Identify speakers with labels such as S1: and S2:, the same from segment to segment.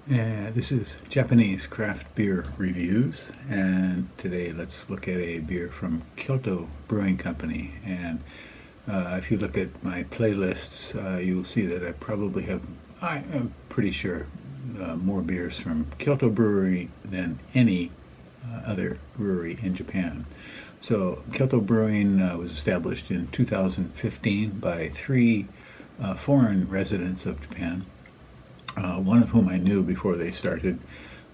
S1: This is Japanese craft beer reviews, and today let's look at a beer from Kyoto Brewing Company. And if you look at my playlists, you'll see that I am pretty sure, more beers from Kyoto Brewery than any other brewery in Japan. So Kyoto Brewing was established in 2015 by three foreign residents of Japan. One of whom I knew before they started,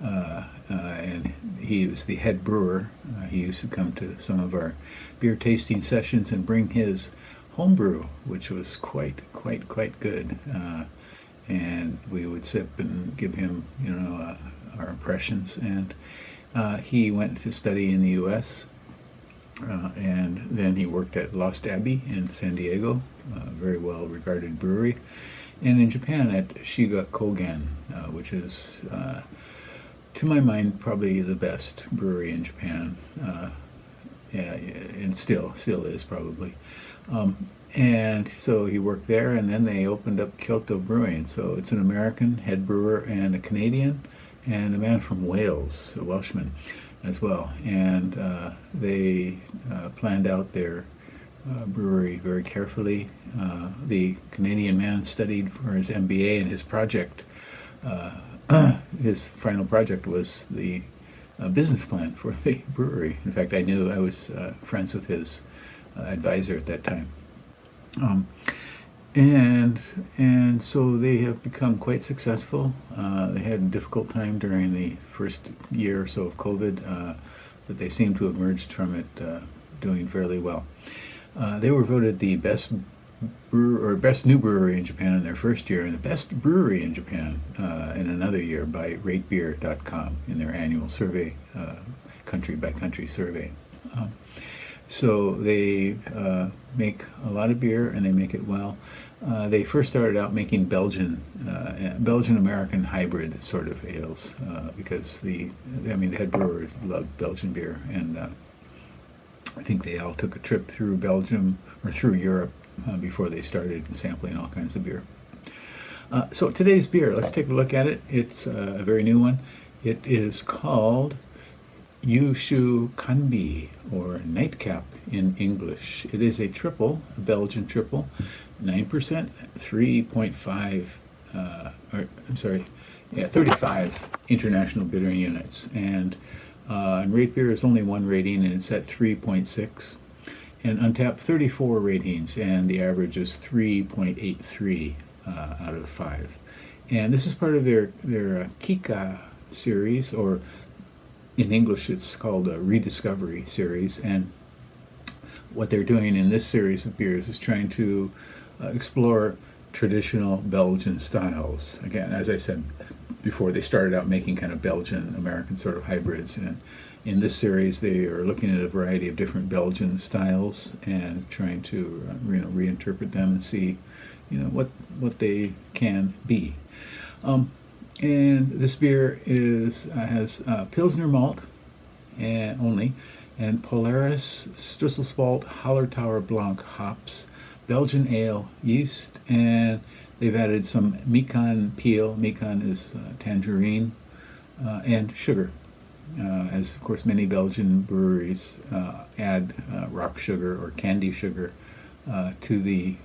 S1: and he was the head brewer. He used to come to some of our beer tasting sessions and bring his homebrew, which was quite good. And we would sip and give him, our impressions. And he went to study in the U.S. And then he worked at Lost Abbey in San Diego, a very well-regarded brewery. And in Japan at Shiga Kogen, which is, to my mind, probably the best brewery in Japan, and still is probably. And so he worked there, and then they opened up Kyoto Brewing. So it's an American head brewer and a Canadian, and a man from Wales, a Welshman, as well. And they planned out their brewery very carefully. The Canadian man studied for his MBA, and his project, his final project, was the business plan for the brewery. In fact, I was friends with his advisor at that time. And so they have become quite successful. They had a difficult time during the first year or so of COVID, but they seem to have emerged from it doing fairly well. They were voted the best new brewery in Japan in their first year, and the best brewery in Japan in another year by ratebeer.com in their annual survey, country by country survey. So they make a lot of beer, and they make it well. They first started out making Belgian-American hybrid sort of ales, because the head brewers loved Belgian beer, and I think they all took a trip through Belgium or through Europe before they started sampling all kinds of beer. So today's beer, let's take a look at it. It's a very new one. It is called Kanbi, or Nightcap in English. It is a triple, a Belgian triple, 9%, 35 international bittering units. And rate beer is only one rating, and it's at 3.6. And Untapped 34 ratings, and the average is 3.83 out of 5. And this is part of their Kika series, or in English it's called a Rediscovery series. And what they're doing in this series of beers is trying to explore traditional Belgian styles. Again, as I said before, they started out making kind of Belgian-American sort of hybrids, and in this series they are looking at a variety of different Belgian styles and trying to reinterpret them and see what they can be. And this beer has Pilsner malt only, and Polaris, Strisselspalt, Hallertauer Blanc hops, Belgian ale, yeast, and they've added some Mikan peel. Mikan is tangerine, and sugar. As of course many Belgian breweries add rock sugar or candy sugar to the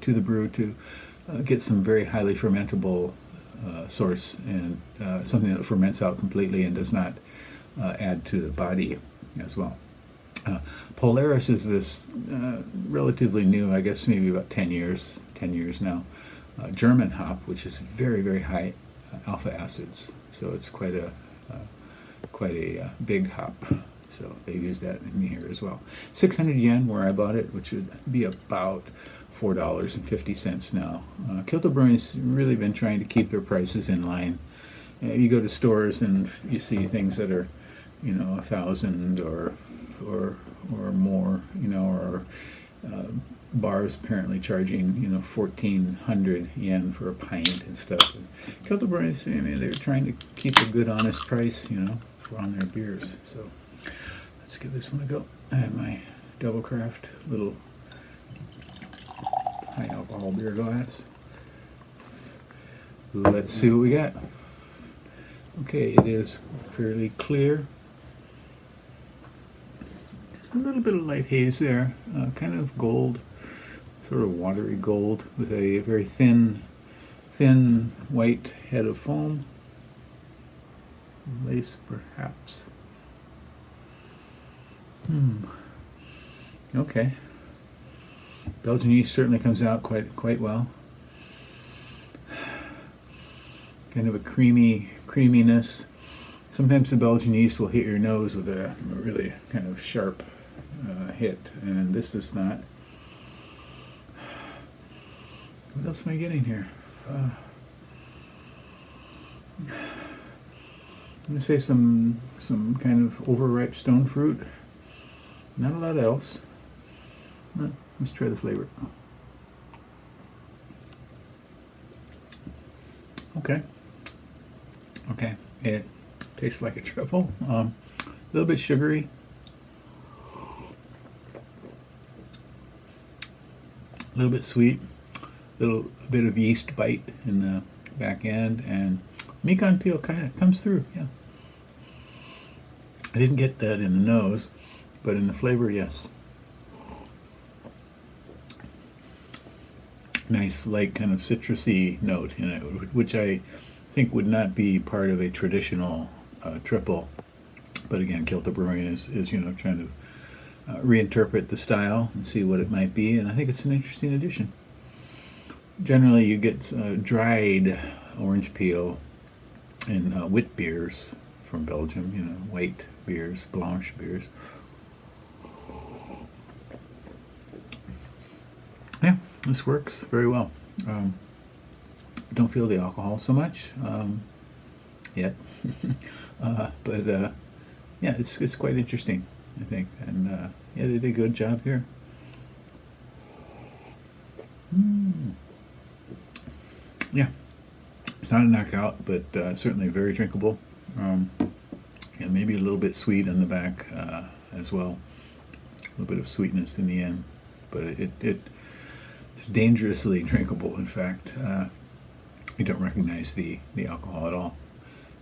S1: brew to get some very highly fermentable source, and something that ferments out completely and does not add to the body as well. Polaris is this relatively new, I guess maybe about 10 years now, German hop, which is very high alpha acids. So it's quite a big hop. So they use that in here as well. 600 yen where I bought it, which would be about $4.50 now. Kyoto Brewing's really been trying to keep their prices in line. You go to stores and you see things that are, 1,000 or more, or bars apparently charging, 1,400 yen for a pint and stuff. And Kyoto Brewing, they're trying to keep a good, honest price, on their beers. So let's give this one a go. I have my double craft little high alcohol beer glass. Let's see what we got. Okay, it is fairly clear. Just a little bit of light haze there, kind of gold, sort of watery gold with a very thin white head of foam. Lace, perhaps. Okay. Belgian yeast certainly comes out quite well. Kind of a creaminess. Sometimes the Belgian yeast will hit your nose with a really kind of sharp hit, and this is not. What else am I getting here? I'm going to say some kind of overripe stone fruit. Not a lot else. Let's try the flavor. Okay. It tastes like a tripel. A little bit sugary. A little bit sweet. A little bit of yeast bite in the back end, and Mikan peel kind of comes through. Yeah. I didn't get that in the nose, but in the flavor, yes. Nice, light kind of citrusy note in it, which I think would not be part of a traditional triple. But again, Kyoto Brewing is trying to reinterpret the style and see what it might be, and I think it's an interesting addition. Generally, you get dried orange peel in wit beers from Belgium, white beers, blanche beers. Yeah, this works very well. Don't feel the alcohol so much yet, but yeah, it's quite interesting, I think, and yeah, they did a good job here. Yeah, it's not a knockout, but certainly very drinkable. Yeah, maybe a little bit sweet in the back as well. A little bit of sweetness in the end, but it's dangerously drinkable. In fact, you don't recognize the alcohol at all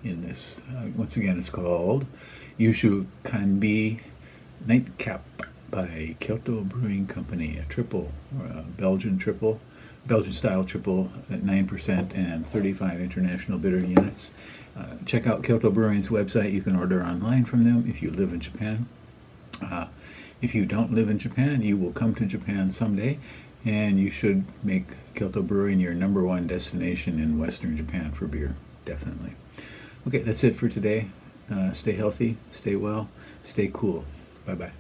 S1: in this. Once again, it's called Yushu Nightcap by Kyoto Brewing Company, a triple, Belgian style triple at 9% and 35 international bitter units. Check out Kyoto Brewing's website. You can order online from them if you live in Japan. If you don't live in Japan, you will come to Japan someday, and you should make Kyoto Brewing your #1 destination in Western Japan for beer, definitely. Okay, that's it for today. Stay healthy, stay well, stay cool. Bye-bye.